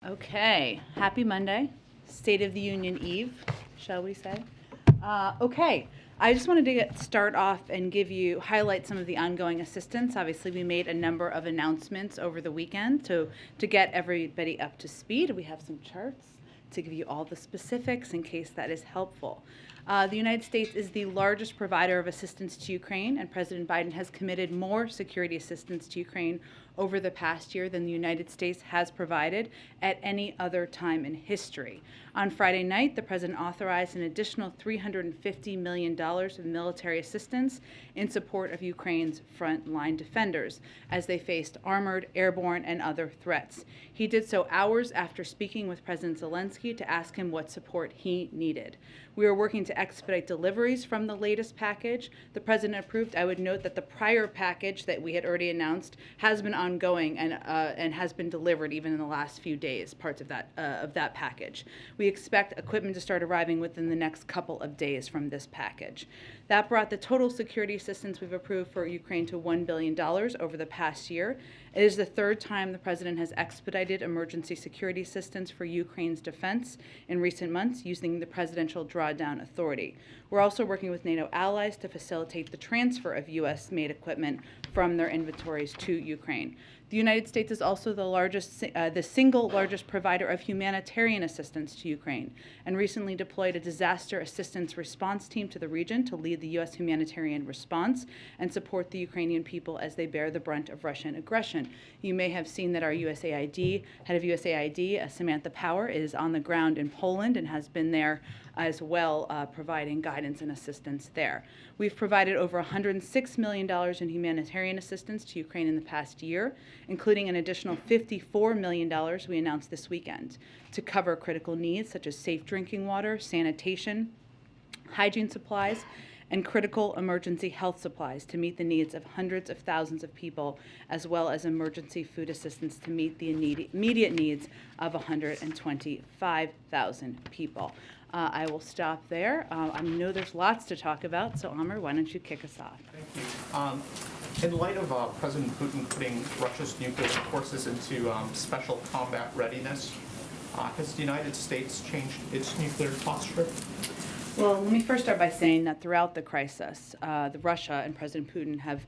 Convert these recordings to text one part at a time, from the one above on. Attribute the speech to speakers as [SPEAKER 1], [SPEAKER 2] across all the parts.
[SPEAKER 1] Okay, happy Monday, State of the Union Eve, shall we say? Okay, I just wanted to start off and highlight some of the ongoing assistance. Obviously, we made a number of announcements over the weekend to get everybody up to speed. We have some charts to give you all the specifics in case that is helpful. The United States is the largest provider of assistance to Ukraine, and President Biden has committed more security assistance to Ukraine over the past year than the United States has provided at any other time in history. On Friday night, the president authorized an additional $350 million of military assistance in support of Ukraine's frontline defenders as they faced armored, airborne, and other threats. He did so hours after speaking with President Zelensky to ask him what support he needed. We are working to expedite deliveries from the latest package the president approved. I would note that the prior package that we had already announced has been ongoing and has been delivered even in the last few days, parts of that package. We expect equipment to start arriving within the next couple of days from this package. That brought the total security assistance we've approved for Ukraine to $1 billion over the past year. It is the third time the president has expedited emergency security assistance for Ukraine's defense in recent months using the presidential drawdown authority. We're also working with NATO allies to facilitate the transfer of U.S.-made equipment from their inventories to Ukraine. The United States is also the single largest provider of humanitarian assistance to Ukraine, and recently deployed a disaster assistance response team to the region to lead the U.S. humanitarian response and support the Ukrainian people as they bear the brunt of Russian aggression. You may have seen that our head of USAID, Samantha Power, is on the ground in Poland and has been there as well, providing guidance and assistance there. We've provided over $106 million in humanitarian assistance to Ukraine in the past year, including an additional $54 million we announced this weekend to cover critical needs such as safe drinking water, sanitation, hygiene supplies, and critical emergency health supplies to meet the needs of hundreds of thousands of people, as well as emergency food assistance to meet the immediate needs of 125,000 people. I will stop there. I know there's lots to talk about, so Amr, why don't you kick us off?
[SPEAKER 2] Thank you. In light of President Putin putting Russia's nuclear forces into special combat readiness, has the United States changed its nuclear posture?
[SPEAKER 1] Well, let me first start by saying that throughout the crisis, Russia and President Putin have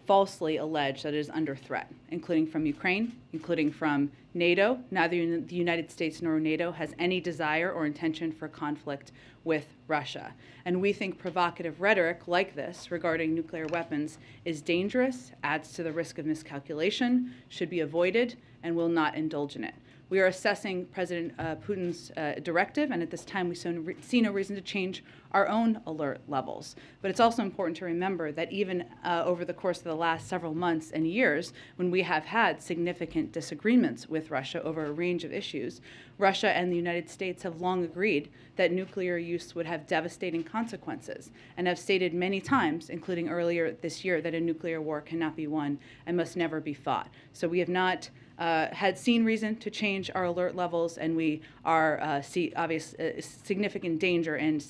[SPEAKER 1] falsely alleged that it is under threat, including from Ukraine, including from NATO. Neither the United States nor NATO has any desire or intention for conflict with Russia. And we think provocative rhetoric like this regarding nuclear weapons is dangerous, adds to the risk of miscalculation, should be avoided, and will not indulge in it. We are assessing President Putin's directive, and at this time we see no reason to change our own alert levels. But it's also important to remember that even over the course of the last several months and years, when we have had significant disagreements with Russia over a range of issues, Russia and the United States have long agreed that nuclear use would have devastating consequences, and have stated many times, including earlier this year, that a nuclear war cannot be won and must never be fought. So we have not had seen reason to change our alert levels, and we are see obvious significant danger in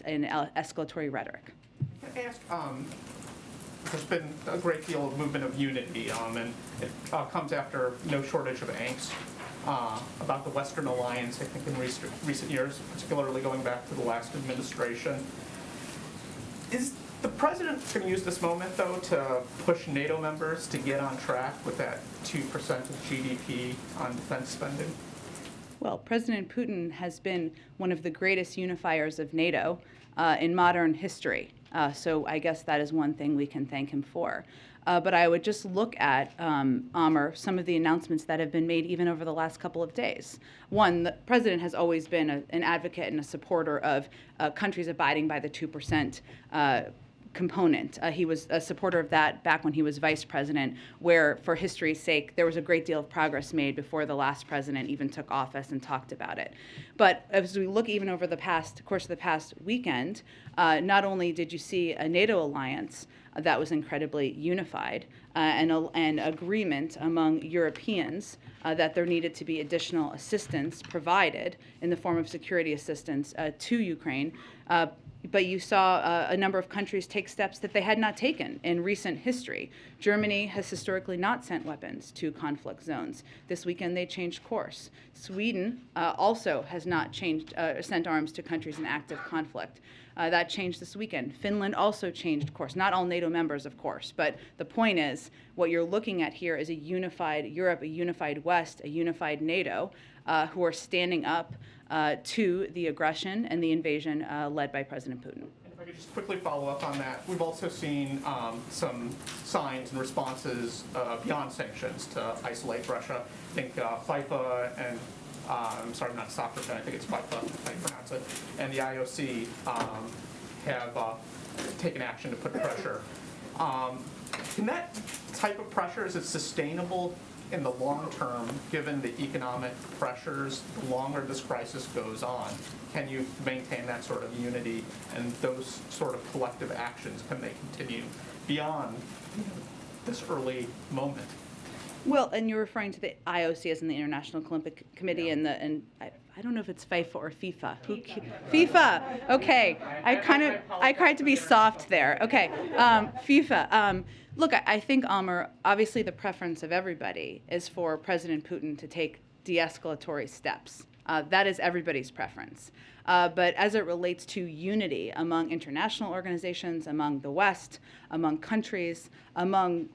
[SPEAKER 1] escalatory rhetoric.
[SPEAKER 2] Can I ask, there's been a great deal of movement of unity, and it comes after no shortage of angst about the Western alliance, I think, in recent years, particularly going back to the last administration. Is the president going to use this moment, though, to push NATO members to get on track with that 2% of GDP on defense spending?
[SPEAKER 1] Well, President Putin has been one of the greatest unifiers of NATO in modern history. So I guess that is one thing we can thank him for. But I would just look at, Amr, some of the announcements that have been made even over the last couple of days. One, the president has always been an advocate and a supporter of countries abiding by the 2% component. He was a supporter of that back when he was vice president, where, for history's sake, there was a great deal of progress made before the last president even took office and talked about it. But as we look even over the course of the past weekend, not only did you see a NATO alliance that was incredibly unified, and agreement among Europeans that there needed to be additional assistance provided in the form of security assistance to Ukraine, But you saw a number of countries take steps that they had not taken in recent history. Germany has historically not sent weapons to conflict zones. This weekend they changed course. Sweden also has not sent arms to countries in active conflict. That changed this weekend. Finland also changed course. Not all NATO members, of course, but the point is what you're looking at here is a unified Europe, a unified West, a unified NATO who are standing up to the aggression and the invasion led by President Putin.
[SPEAKER 2] And if I could just quickly follow up on that, we've also seen some signs and responses beyond sanctions to isolate Russia. I think FIFA and I'm sorry, I'm not a soccer fan, I think it's FIFA, how you pronounce it, and the IOC have taken action to put pressure. Can that type of pressure, is it sustainable in the long term, given the economic pressures, the longer this crisis goes on? Can you maintain that sort of unity and those sort of collective actions, can they continue beyond this early moment?
[SPEAKER 1] Well, and you're referring to the IOC as in the International Olympic Committee, and I don't know if it's FIFA or FIFA. FIFA. Okay, I tried to be soft there. Okay, FIFA. Look, I think, Amr, obviously the preference of everybody is for President Putin to take de-escalatory steps. That is everybody's preference. But as it relates to unity among international organizations, among the West, among countries, among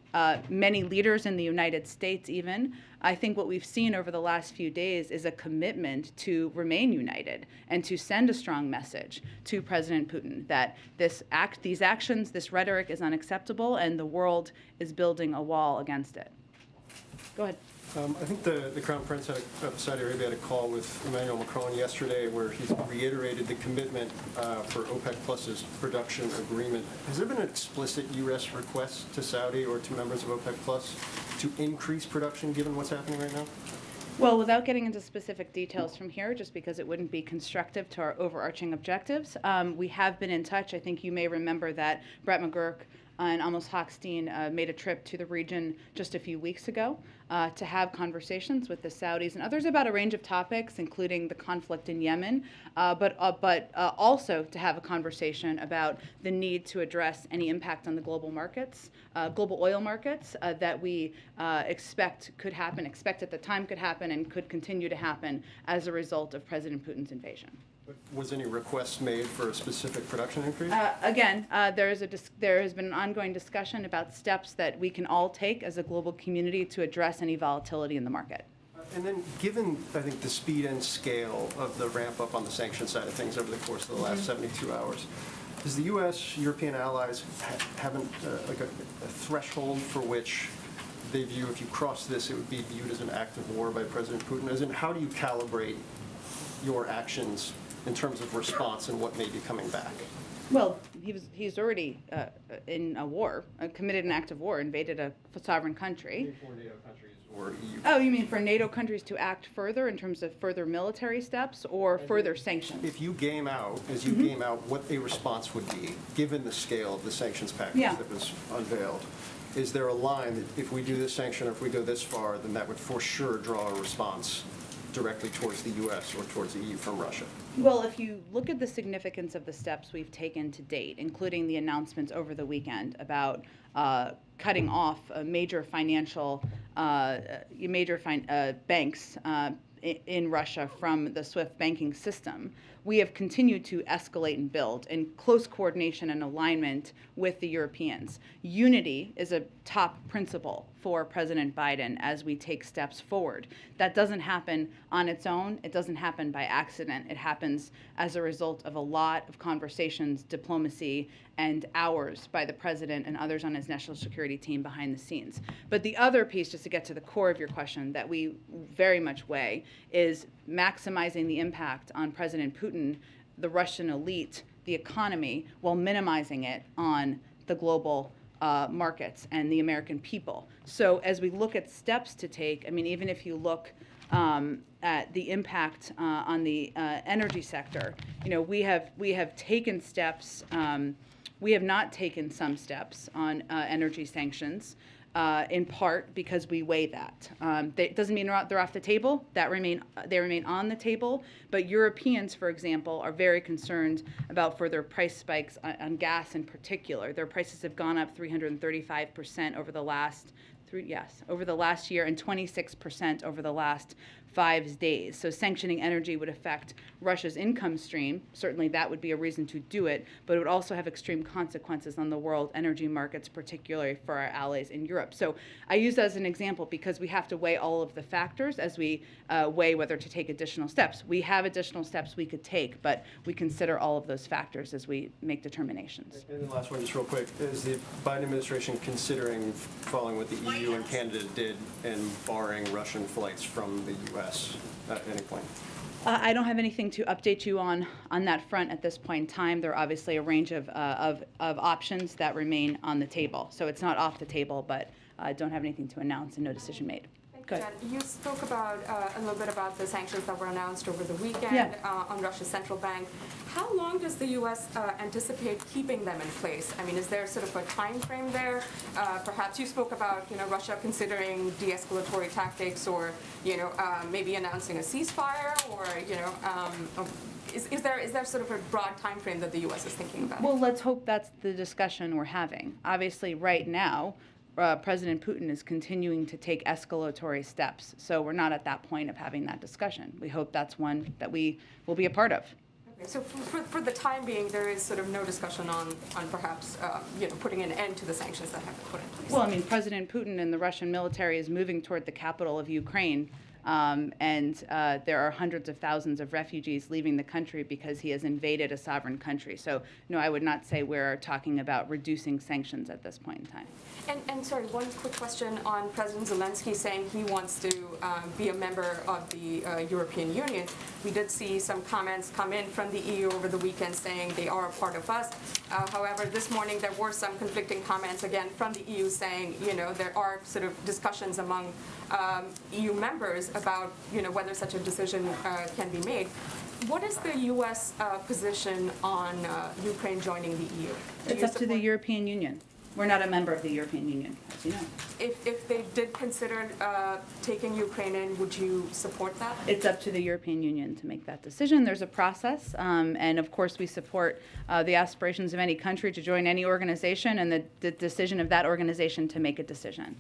[SPEAKER 1] many leaders in the United States even, I think what we've seen over the last few days is a commitment to remain united and to send a strong message to President Putin that these actions, this rhetoric is unacceptable and the world is building a wall against it. Go ahead.
[SPEAKER 3] I think the Crown Prince of Saudi Arabia had a call with Emmanuel Macron yesterday where he's reiterated the commitment for OPEC Plus's production agreement. Has there been an explicit U.S. request to Saudi or to members of OPEC Plus to increase production given what's happening right now?
[SPEAKER 1] Well, without getting into specific details from here, just because it wouldn't be constructive to our overarching objectives, we have been in touch. I think you may remember that Brett McGurk and Amos Hochstein made a trip to the region just a few weeks ago to have conversations with the Saudis and others about a range of topics, including the conflict in Yemen, but also to have a conversation about the need to address any impact on the global markets, global oil markets that we expect at the time could happen and could continue to happen as a result of President Putin's invasion.
[SPEAKER 3] Was any request made for a specific production increase?
[SPEAKER 1] Again, there has been an ongoing discussion about steps that we can all take as a global community to address any volatility in the market.
[SPEAKER 3] And then given, I think, the speed and scale of the ramp up on the sanction side of things over the course of the last 72 hours, does the U.S., European allies have a threshold for which they view if you cross this, it would be viewed as an act of war by President Putin? As in, how do you calibrate your actions in terms of response and what may be coming back?
[SPEAKER 1] Well, he's already in a war, committed an act of war, invaded a sovereign country.
[SPEAKER 3] For NATO countries or EU?
[SPEAKER 1] Oh, you mean for NATO countries to act further in terms of further military steps or further sanctions?
[SPEAKER 3] If you game out, as you game out, what a response would be, given the scale of the sanctions package that was unveiled, is there a line that if we do this sanction or if we go this far, then that would for sure draw a response directly towards the U.S. or towards the EU from Russia?
[SPEAKER 1] Well, if you look at the significance of the steps we've taken to date, including the announcements over the weekend about cutting off major financial banks in Russia from the SWIFT banking system, we have continued to escalate and build in close coordination and alignment with the Europeans. Unity is a top principle for President Biden as we take steps forward. That doesn't happen on its own. It doesn't happen by accident. It happens as a result of a lot of conversations, diplomacy, and hours by the president and others on his national security team behind the scenes. But the other piece, just to get to the core of your question, that we very much weigh is maximizing the impact on President Putin, the Russian elite, the economy, while minimizing it on the global markets and the American people. So as we look at steps to take, I mean, even if you look at the impact on the energy sector, we have taken steps. We have not taken some steps on energy sanctions. in part because we weigh that. That doesn't mean they're off the table. They remain on the table. But Europeans, for example, are very concerned about further price spikes on gas in particular. Their prices have gone up 335% over the last year and 26% over the last 5 days. So sanctioning energy would affect Russia's income stream. Certainly that would be a reason to do it, but it would also have extreme consequences on the world energy markets, particularly for our allies in Europe. So I use that as an example because we have to weigh all of the factors as we weigh whether to take additional steps. We have additional steps we could take, but we consider all of those factors as we make determinations.
[SPEAKER 3] And the last one, just real quick, is the Biden administration considering following what the EU and Canada did and barring Russian flights from the U.S. at any point?
[SPEAKER 1] I don't have anything to update you on that front at this point in time. There are obviously a range of options that remain on the table. So it's not off the table, but I don't have anything to announce and no decision made.
[SPEAKER 4] Jen, you spoke about a little bit about the sanctions that were announced over the weekend on Russia's central bank. How long does the U.S. Anticipate keeping them in place? I mean, is there sort of a time frame there? Perhaps you spoke about Russia considering de-escalatory tactics, or maybe announcing a ceasefire, or Is there sort of a broad time frame that the U.S. is thinking about?
[SPEAKER 1] Well, let's hope that's the discussion we're having. Obviously, right now, President Putin is continuing to take escalatory steps. So we're not at that point of having that discussion. We hope that's one that we will be a part of.
[SPEAKER 4] Okay, so for the time being, there is sort of no discussion on perhaps putting an end to the sanctions that have been put in place.
[SPEAKER 1] Well, I mean, President Putin and the Russian military is moving toward the capital of Ukraine. There are hundreds of thousands of refugees leaving the country because he has invaded a sovereign country. So, no, I would not say we're talking about reducing sanctions at this point in time.
[SPEAKER 4] And sorry, one quick question on President Zelensky saying he wants to be a member of the European Union. We did see some comments come in from the EU over the weekend saying they are a part of us. However, this morning there were some conflicting comments again from the EU saying, there are sort of discussions among EU members about, whether such a decision can be made. What is the U.S. Position on Ukraine joining the EU?
[SPEAKER 1] It's up to the European Union. We're not a member of the European Union, as you know.
[SPEAKER 4] If they did consider taking Ukraine in, would you support that?
[SPEAKER 1] It's up to the European Union to make that decision. There's a process, and of course we support the aspirations of any country to join any organization and the decision of that organization to make a decision.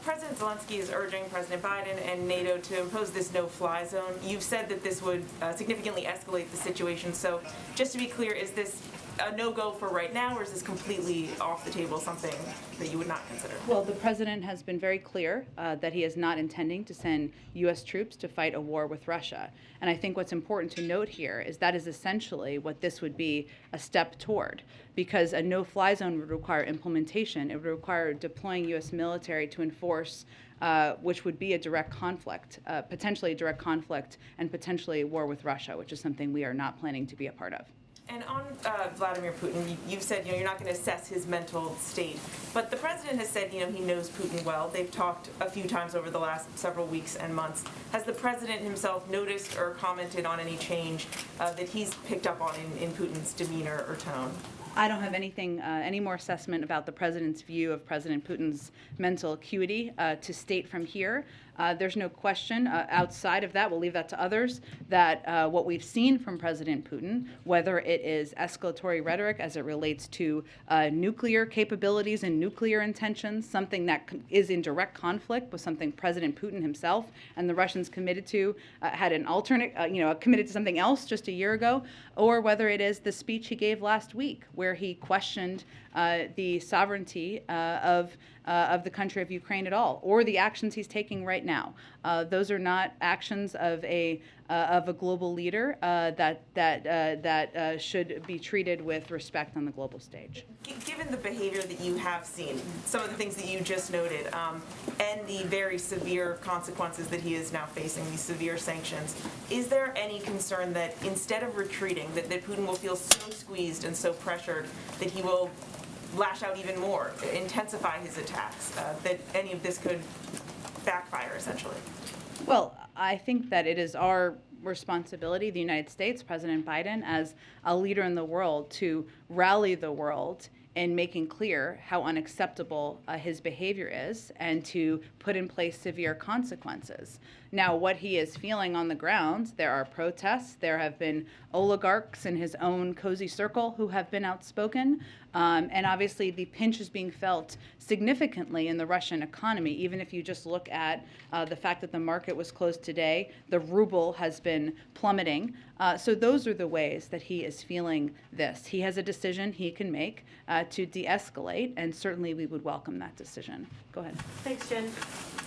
[SPEAKER 5] President Zelensky is urging President Biden and NATO to impose this no-fly zone. You've said that this would significantly escalate the situation. So just to be clear, is this a no-go for right now, or is this completely off the table, something that you would not consider?
[SPEAKER 1] Well, the president has been very clear that he is not intending to send U.S. troops to fight a war with Russia. And I think what's important to note here is that is essentially what this would be a step toward, because a no-fly zone would require implementation. It would require deploying U.S. military to enforce which would be a direct conflict, potentially a direct conflict, and potentially a war with Russia, which is something we are not planning to be a part of.
[SPEAKER 5] And on Vladimir Putin, you've said you're not going to assess his mental state, but the president has said he knows Putin well. They've talked a few times over the last several weeks and months. Has the president himself noticed or commented on any change that he's picked up on in Putin's demeanor or tone?
[SPEAKER 1] I don't have anything, any more assessment about the president's view of President Putin's mental acuity to state from here. There's no question outside of that, we'll leave that to others, that what we've seen from President Putin, whether it is escalatory rhetoric as it relates to nuclear capabilities and nuclear intentions, something that is in direct conflict with something President Putin himself and the Russians committed to, had an alternate, committed to something else just a year ago, or whether it is the speech he gave last week where he questioned the sovereignty of the country of Ukraine at all, or the actions he's taking right now. Those are not actions of a global leader that should be treated with respect on the global stage.
[SPEAKER 5] Given the behavior that you have seen, some of the things that you just noted, and the very severe consequences that he is now facing, these severe sanctions, is there any concern that instead of retreating, that Putin will feel so squeezed and so pressured that he will lash out even more, intensify his attacks, that any of this could backfire, essentially?
[SPEAKER 1] Well, I think that it is our responsibility, the United States, President Biden, as a leader in the world, to rally the world in making clear how unacceptable his behavior is and to put in place severe consequences. Now, what he is feeling on the ground, there are protests. There have been oligarchs in his own cozy circle who have been outspoken. And obviously, the pinch is being felt significantly in the Russian economy. Even if you just look at the fact that the market was closed today, the ruble has been plummeting. So those are the ways that he is feeling this. He has a decision he can make to de-escalate, and certainly we would welcome that decision. Go ahead.
[SPEAKER 6] Thanks, Jen.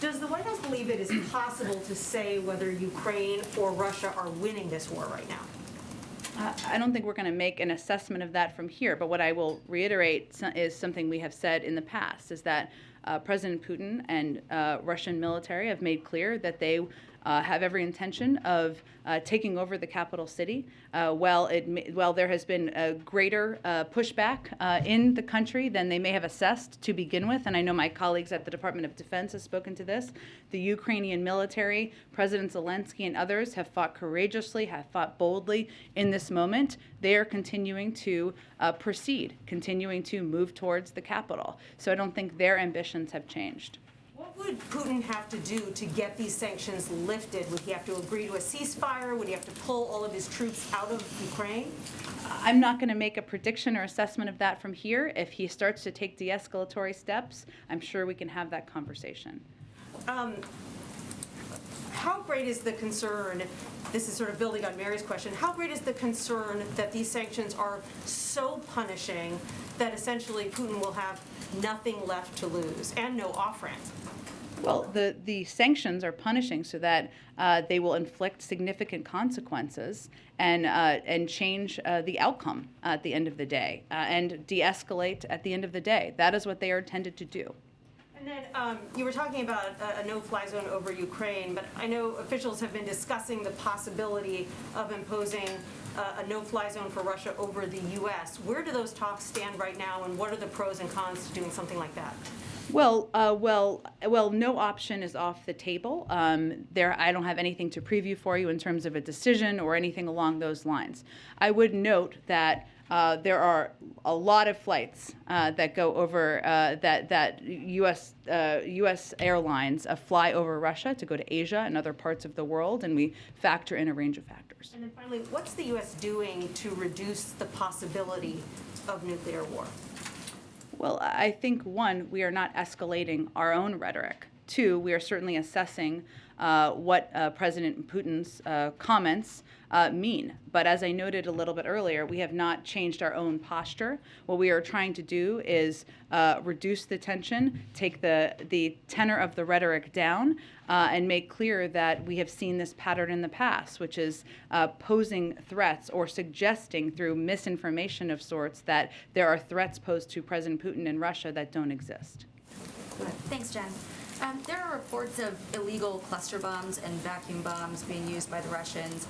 [SPEAKER 6] Does the White House believe it is possible to say whether Ukraine or Russia are winning this war right now?
[SPEAKER 1] I don't think we're going to make an assessment of that from here, but what I will reiterate is something we have said in the past, is that President Putin and Russian military have made clear that they have every intention of taking over the capital city. While there has been a greater pushback in the country than they may have assessed to begin with, and I know my colleagues at the Department of Defense have spoken to this, the Ukrainian military, President Zelensky and others have fought courageously, have fought boldly in this moment. They are continuing to proceed, continuing to move towards the capital. So I don't think their ambitions have changed.
[SPEAKER 6] What would Putin have to do to get these sanctions lifted? Would he have to agree to a ceasefire? Would he have to pull all of his troops out of Ukraine?
[SPEAKER 1] I'm not going to make a prediction or assessment of that from here. If he starts to take de-escalatory steps, I'm sure we can have that conversation.
[SPEAKER 6] How great is the concern, this is sort of building on Mary's question, how great is the concern that these sanctions are so punishing that essentially Putin will have nothing left to lose and no off-ramp?
[SPEAKER 1] Well, the sanctions are punishing so that they will inflict significant consequences and change the outcome at the end of the day and de-escalate at the end of the day. That is what they are intended to do.
[SPEAKER 6] And then you were talking about a no-fly zone over Ukraine, but I know officials have been discussing the possibility of imposing a no-fly zone for Russia over the U.S. Where do those talks stand right now, and what are the pros and cons to doing something like that?
[SPEAKER 1] Well, no option is off the table. I don't have anything to preview for you in terms of a decision or anything along those lines. I would note that there are a lot of flights that go over that U.S. airlines fly over Russia to go to Asia and other parts of the world, and we factor in a range of factors.
[SPEAKER 6] And then finally, what's the U.S. doing to reduce the possibility of nuclear war?
[SPEAKER 1] Well, I think, one, we are not escalating our own rhetoric. Two, we are certainly assessing what President Putin's comments mean. But as I noted a little bit earlier, we have not changed our own posture. What we are trying to do is reduce the tension, take the tenor of the rhetoric down, and make clear that we have seen this pattern in the past, which is posing threats or suggesting through misinformation of sorts that there are threats posed to President Putin in Russia that don't exist.
[SPEAKER 7] Thanks, Jen. There are reports of illegal cluster bombs and vacuum bombs being used by the Russians.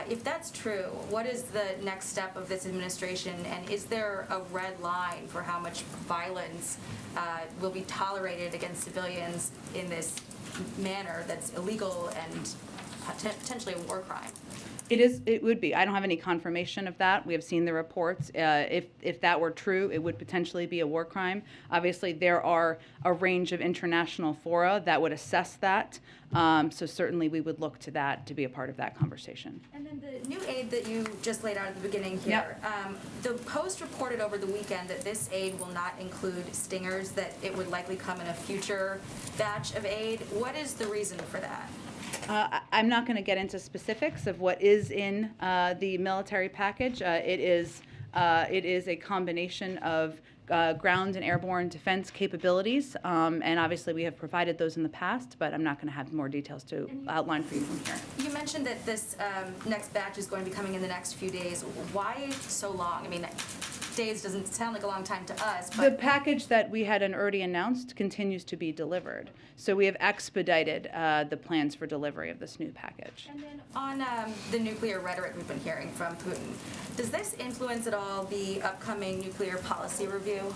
[SPEAKER 7] If that's true, what is the next step of this administration, and is there a red line for how much violence will be tolerated against civilians in this manner that's illegal and potentially a war crime?
[SPEAKER 1] It would be. I don't have any confirmation of that. We have seen the reports. If that were true, it would potentially be a war crime. Obviously, there are a range of international fora that would assess that. So certainly we would look to that to be a part of that conversation.
[SPEAKER 7] And then the new aid that you just laid out at the beginning here, the Post reported over the weekend that this aid will not include stingers, that it would likely come in a future batch of aid. What is the reason for that?
[SPEAKER 1] I'm not going to get into specifics of what is in the military package. It is a combination of ground and airborne defense capabilities, and obviously we have provided those in the past, but I'm not going to have more details to outline for you from here.
[SPEAKER 7] You mentioned that this next batch is going to be coming in the next few days. Why so long? I mean, days doesn't sound like a long time to us. But
[SPEAKER 1] the package that we had already announced continues to be delivered. So we have expedited the plans for delivery of this new package.
[SPEAKER 7] And then on the nuclear rhetoric we've been hearing from Putin, does this influence at all the upcoming nuclear policy review?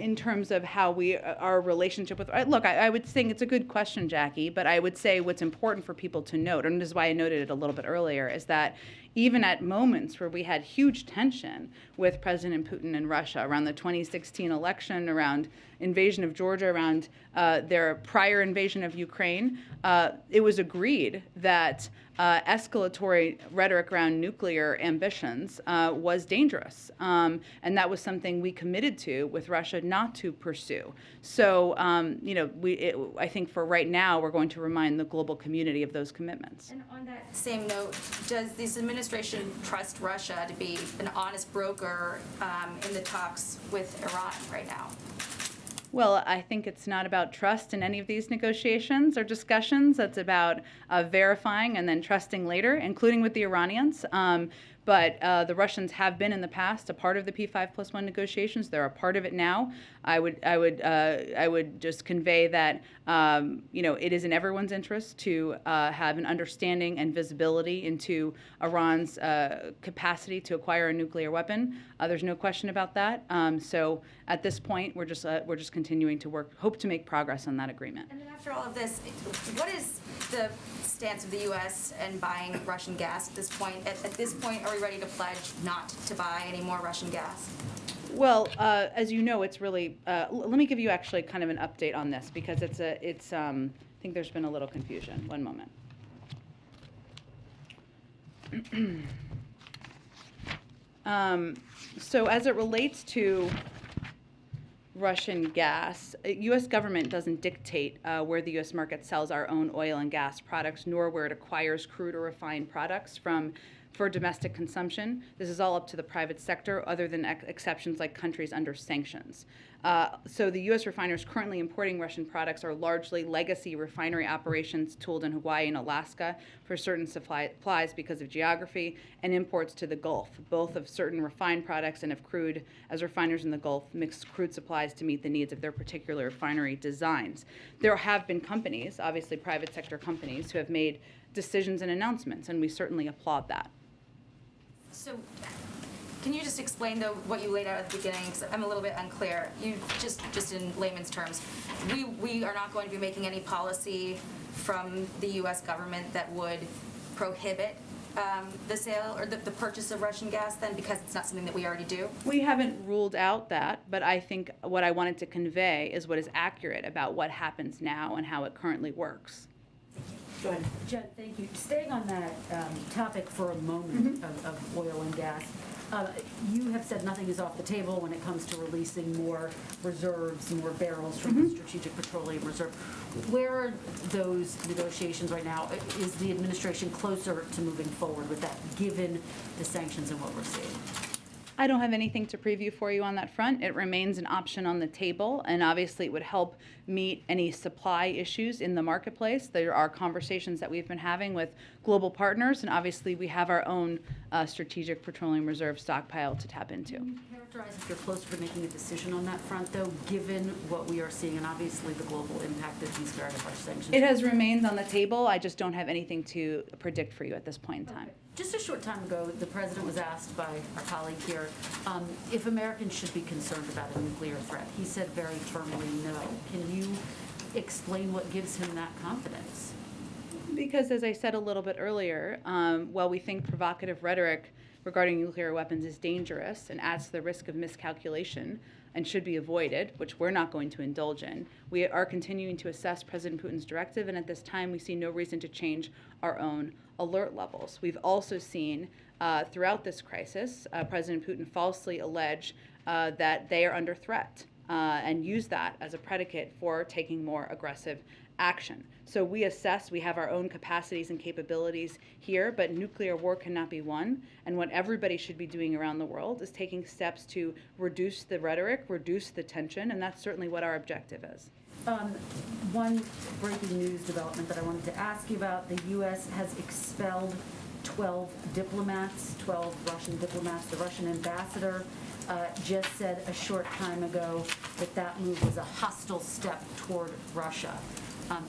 [SPEAKER 1] In terms of how our relationship with, look, I would think it's a good question, Jackie, but I would say what's important for people to note, and this is why I noted it a little bit earlier, is that even at moments where we had huge tension with President Putin and Russia around the 2016 election, around invasion of Georgia, around their prior invasion of Ukraine, it was agreed that escalatory rhetoric around nuclear ambitions was dangerous. And that was something we committed to with Russia not to pursue. So, I think for right now, we're going to remind the global community of those commitments.
[SPEAKER 7] And on that same note, does this administration trust Russia to be an honest broker in the talks with Iran right now?
[SPEAKER 1] Well, I think it's not about trust in any of these negotiations or discussions. It's about verifying and then trusting later, including with the Iranians. But the Russians have been in the past a part of the P5+1 negotiations. They're a part of it now. I would just convey that it is in everyone's interest to have an understanding and visibility into Iran's capacity to acquire a nuclear weapon. There's no question about that. So at this point, we're just continuing to hope to make progress on that agreement.
[SPEAKER 7] And then after all of this, what is the stance of the U.S. and buying Russian gas at this point? At this point, are we ready to pledge not to buy any more Russian gas?
[SPEAKER 1] Well, as you know, it's really. Let me give you actually kind of an update on this because I think there's been a little confusion. One moment. So as it relates to Russian gas, U.S. government doesn't dictate where the U.S. market sells our own oil and gas products, nor where it acquires crude or refined products for domestic consumption. This is all up to the private sector, other than exceptions like countries under sanctions. So the U.S. refiners currently importing Russian products are largely legacy refinery operations tooled in Hawaii and Alaska for certain supplies because of geography, and imports to the Gulf, both of certain refined products and of crude, as refiners in the Gulf mix crude supplies to meet the needs of their particular refinery designs. There have been companies, obviously private sector companies, who have made decisions and announcements, and we certainly applaud that.
[SPEAKER 7] So can you just explain, though, what you laid out at the beginning? Because I'm a little bit unclear. You just in layman's terms, we are not going to be making any policy from the U.S. government that would prohibit the sale or the purchase of Russian gas then, because it's not something that we already do?
[SPEAKER 1] We haven't ruled out that, but I think what I wanted to convey is what is accurate about what happens now and how it currently works.
[SPEAKER 8] Go ahead. Jen, thank you. Staying on that topic for a moment of oil and gas, you have said nothing is off the table when it comes to releasing more reserves, more barrels from the Strategic Petroleum Reserve. Where are those negotiations right now? Is the administration closer to moving forward with that, given the sanctions and what we're seeing?
[SPEAKER 1] I don't have anything to preview for you on that front. It remains an option on the table, and obviously it would help meet any supply issues in the marketplace. There are conversations that we've been having with global partners, and obviously we have our own Strategic Petroleum Reserve stockpile to tap into.
[SPEAKER 8] Can you characterize if you're closer to making a decision on that front, though, given what we are seeing and obviously the global impact of these very harsh sanctions?
[SPEAKER 1] It has remained on the table. I just don't have anything to predict for you at this point in time.
[SPEAKER 8] Okay. Just a short time ago, the president was asked by our colleague here if Americans should be concerned about a nuclear threat. He said very firmly no. Can you explain what gives him that confidence?
[SPEAKER 1] Because, as I said a little bit earlier, while we think provocative rhetoric regarding nuclear weapons is dangerous and adds to the risk of miscalculation and should be avoided, which we're not going to indulge in, we are continuing to assess President Putin's directive, and at this time we see no reason to change our own alert levels. We've also seen throughout this crisis, President Putin falsely allege that they are under threat and use that as a predicate for taking more aggressive action. So we assess, we have our own capacities and capabilities here, but nuclear war cannot be won. And what everybody should be doing around the world is taking steps to reduce the rhetoric, reduce the tension, and that's certainly what our objective is.
[SPEAKER 8] One breaking news development that I wanted to ask you about, the U.S. has expelled 12 diplomats, 12 Russian diplomats. The Russian ambassador just said a short time ago that that move was a hostile step toward Russia.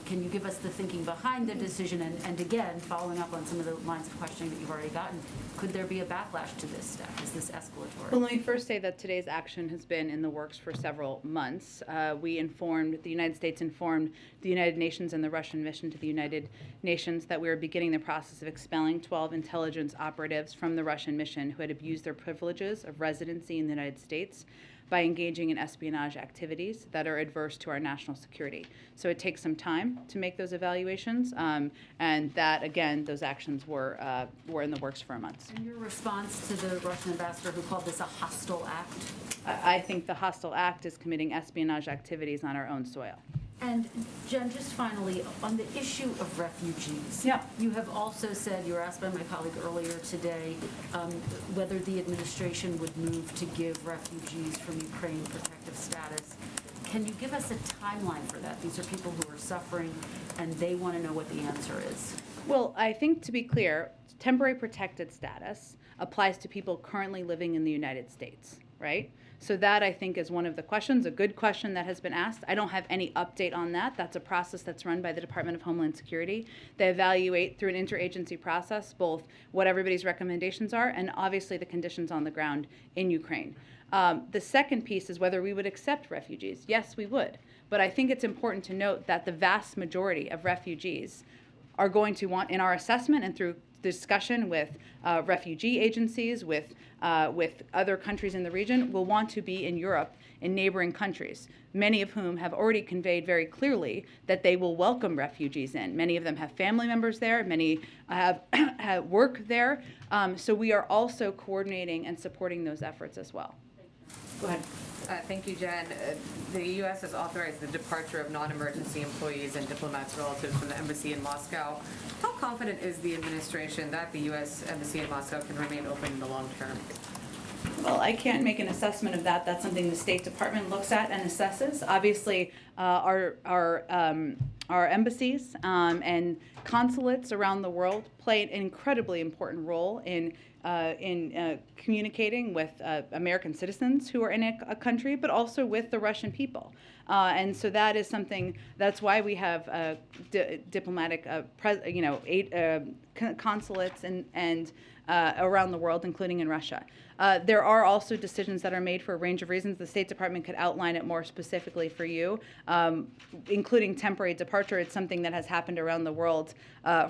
[SPEAKER 8] Can you give us the thinking behind the decision? And again, following up on some of the lines of questioning that you've already gotten, could there be a backlash to this step? Is this escalatory?
[SPEAKER 1] Well, let me first say that today's action has been in the works for several months. The United States informed the United Nations and the Russian mission to the United Nations that we were beginning the process of expelling 12 intelligence operatives from the Russian mission who had abused their privileges of residency in the United States by engaging in espionage activities that are adverse to our national security. So it takes some time to make those evaluations, and that, again, those actions were in the works for months.
[SPEAKER 8] And your response to the Russian ambassador who called this a hostile act?
[SPEAKER 1] I think the hostile act is committing espionage activities on our own soil.
[SPEAKER 8] And Jen, just finally, on the issue of refugees.
[SPEAKER 1] Yeah.
[SPEAKER 8] You have also said, you were asked by my colleague earlier today, whether the administration would move to give refugees from Ukraine protective status. Can you give us a timeline for that? These are people who are suffering, and they want to know what the answer is.
[SPEAKER 1] Well, I think, to be clear, temporary protected status applies to people currently living in the United States, right? So that, I think, is one of the questions, a good question that has been asked. I don't have any update on that. That's a process that's run by the Department of Homeland Security. They evaluate through an interagency process both what everybody's recommendations are and obviously the conditions on the ground in Ukraine. The second piece is whether we would accept refugees. Yes, we would. But I think it's important to note that the vast majority of refugees are going to want, in our assessment and through discussion with refugee agencies, with other countries in the region, will want to be in Europe, in neighboring countries, many of whom have already conveyed very clearly that they will welcome refugees in. Many of them have family members there, many have work there. So we are also coordinating and supporting those efforts as well. Go ahead.
[SPEAKER 9] Thank you, Jen. The U.S. has authorized the departure of non-emergency employees and diplomats relatives from the embassy in Moscow. How confident is the administration that the U.S. embassy in Moscow can remain open in the long term?
[SPEAKER 1] Well, I can't make an assessment of that. That's something the State Department looks at and assesses. Obviously, our embassies and consulates around the world play an incredibly important role in communicating with American citizens who are in a country, but also with the Russian people. And so that is something, that's why we have diplomatic, consulates and around the world, including in Russia. There are also decisions that are made for a range of reasons. The State Department could outline it more specifically for you, including temporary departure. It's something that has happened around the world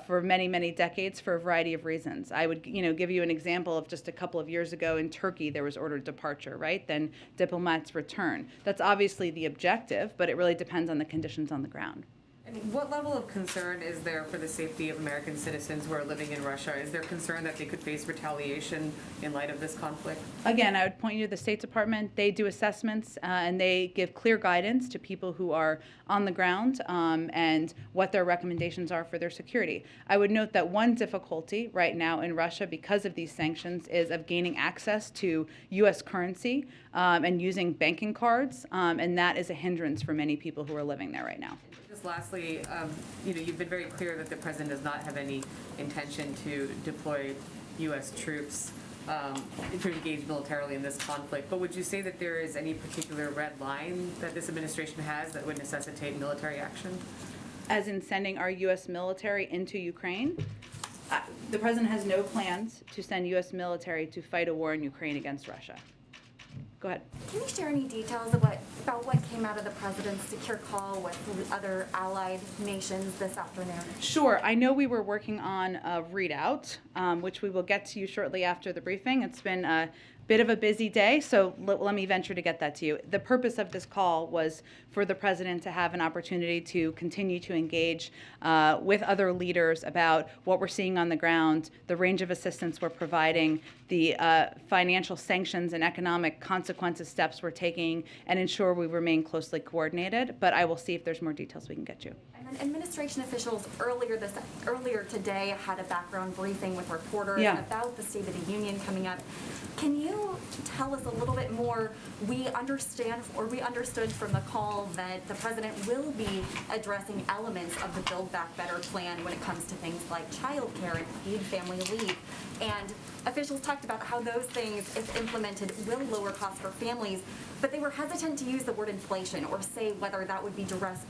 [SPEAKER 1] for many, many decades for a variety of reasons. I would, give you an example of just a couple of years ago in Turkey, there was ordered departure, right? Then diplomats return. That's obviously the objective, but it really depends on the conditions on the ground.
[SPEAKER 9] And what level of concern is there for the safety of American citizens who are living in Russia? Is there concern that they could face retaliation in light of this conflict?
[SPEAKER 1] Again, I would point you to the State Department. They do assessments and they give clear guidance to people who are on the ground and what their recommendations are for their security. I would note that one difficulty right now in Russia because of these sanctions is of gaining access to U.S. currency and using banking cards, and that is a hindrance for many people who are living there right now.
[SPEAKER 9] Just lastly, you've been very clear that the president does not have any intention to deploy U.S. troops to engage militarily in this conflict. But would you say that there is any particular red line that this administration has that would necessitate military action?
[SPEAKER 1] As in sending our U.S. military into Ukraine? The president has no plans to send U.S. military to fight a war in Ukraine against Russia. Go ahead.
[SPEAKER 10] Can you share any details about what came out of the president's secure call with other allied nations this afternoon?
[SPEAKER 1] Sure. I know we were working on a readout, which we will get to you shortly after the briefing. It's been a bit of a busy day, so let me venture to get that to you. The purpose of this call was for the president to have an opportunity to continue to engage with other leaders about what we're seeing on the ground, the range of assistance we're providing, the financial sanctions and economic consequences steps we're taking, and ensure we remain closely coordinated. But I will see if there's more details we can get you.
[SPEAKER 10] And then administration officials earlier today had a background briefing with reporters about the State of the Union coming up. Can you tell us a little bit more? We understood from the call that the president will be addressing elements of the Build Back Better plan when it comes to things like child care and paid family leave. And officials talked about how those things, if implemented, will lower costs for families, but they were hesitant to use the word inflation or say whether that would be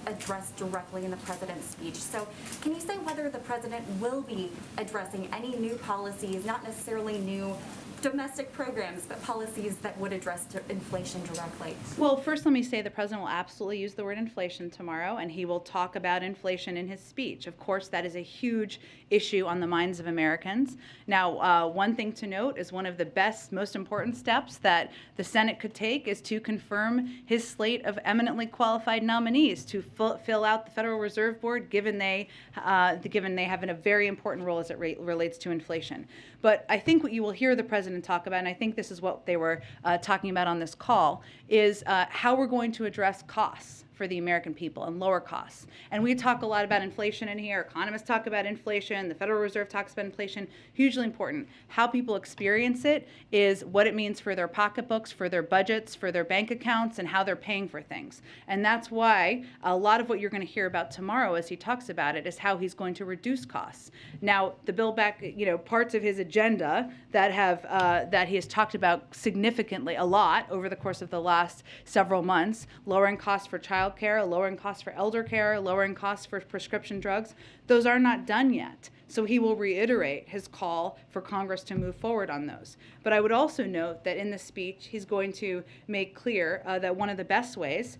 [SPEAKER 10] addressed directly in the president's president's speech. So can you say whether the president will be addressing any new policies, not necessarily new domestic programs, but policies that would address inflation directly?
[SPEAKER 1] Well, first let me say the president will absolutely use the word inflation tomorrow, and he will talk about inflation in his speech. Of course, that is a huge issue on the minds of Americans. Now, one thing to note is one of the best, most important steps that the Senate could take is to confirm his slate of eminently qualified nominees to fill out the Federal Reserve Board, given they have a very important role as it relates to inflation. But I think what you will hear the president talk about, and I think this is what they were talking about on this call, is how we're going to address costs for the American people and lower costs. And we talk a lot about inflation in here. Economists talk about inflation. The Federal Reserve talks about inflation. Hugely important. How people experience it is what it means for their pocketbooks, for their budgets, for their bank accounts, and how they're paying for things. And that's why a lot of what you're going to hear about tomorrow as he talks about it is how he's going to reduce costs. Now, the Build Back, parts of his agenda that he has talked about significantly a lot over the course of the last several months, lowering costs for child care, lowering costs for elder care, lowering costs for prescription drugs, those are not done yet. So he will reiterate his call for Congress to move forward on those. But I would also note that in the speech, he's going to make clear that one of the best ways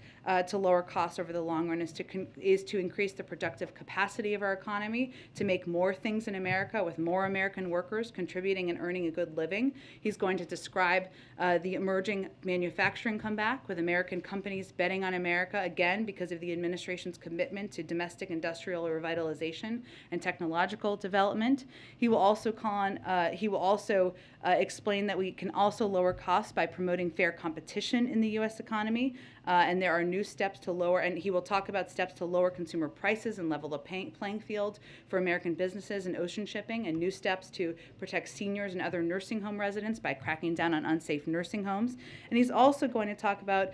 [SPEAKER 1] to lower costs over the long run is to increase the productive capacity of our economy, to make more things in America with more American workers contributing and earning a good living. He's going to describe the emerging manufacturing comeback with American companies betting on America again because of the administration's commitment to domestic industrial revitalization and technological development. He will also explain that we can also lower costs by promoting fair competition in the U.S. economy, and there are new steps to lower, and he will talk about steps to lower consumer prices and level the playing field for American businesses and ocean shipping, and new steps to protect seniors and other nursing home residents by cracking down on unsafe nursing homes. And he's also going to talk about,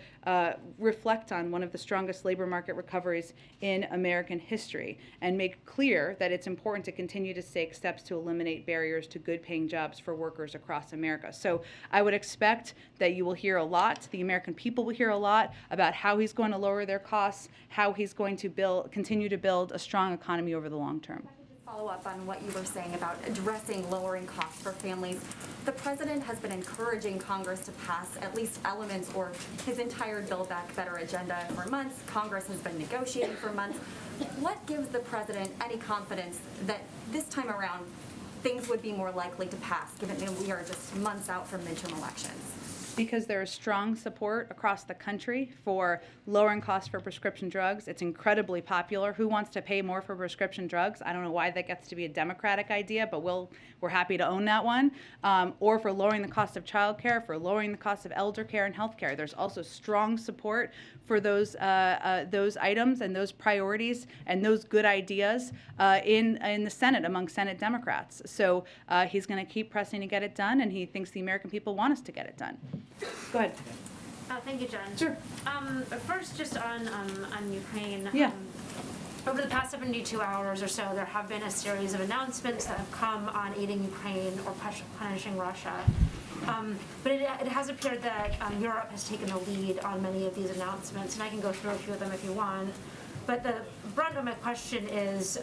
[SPEAKER 1] reflect on one of the strongest labor market recoveries in American history, and make clear that it's important to continue to take steps to eliminate barriers to good paying jobs for workers across America. So I would expect that you will hear a lot, the American people will hear a lot about how he's going to lower their costs, how he's going to continue to build a strong economy over the long term.
[SPEAKER 10] Follow up on what you were saying about addressing lowering costs for families. The president has been encouraging Congress to pass at least elements or his entire Build Back Better agenda for months. Congress has been negotiating for months. What gives the president any confidence that this time around things would be more likely to pass, given that we are just months out from midterm elections?
[SPEAKER 1] Because there is strong support across the country for lowering costs for prescription drugs. It's incredibly popular. Who wants to pay more for prescription drugs? I don't know why that gets to be a Democratic idea, but we're happy to own that one. Or for lowering the cost of child care, for lowering the cost of elder care and health care. There's also strong support for those items and those priorities and those good ideas in the Senate among Senate Democrats. So he's going to keep pressing to get it done, and he thinks the American people want us to get it done. Go ahead.
[SPEAKER 6] Thank you, Jen.
[SPEAKER 1] Sure.
[SPEAKER 6] First, just on Ukraine.
[SPEAKER 1] Yeah.
[SPEAKER 6] Over the past 72 hours or so, there have been a series of announcements that have come on aiding Ukraine or punishing Russia. But it has appeared that Europe has taken the lead on many of these announcements, and I can go through a few of them if you want. But the brunt of my question is,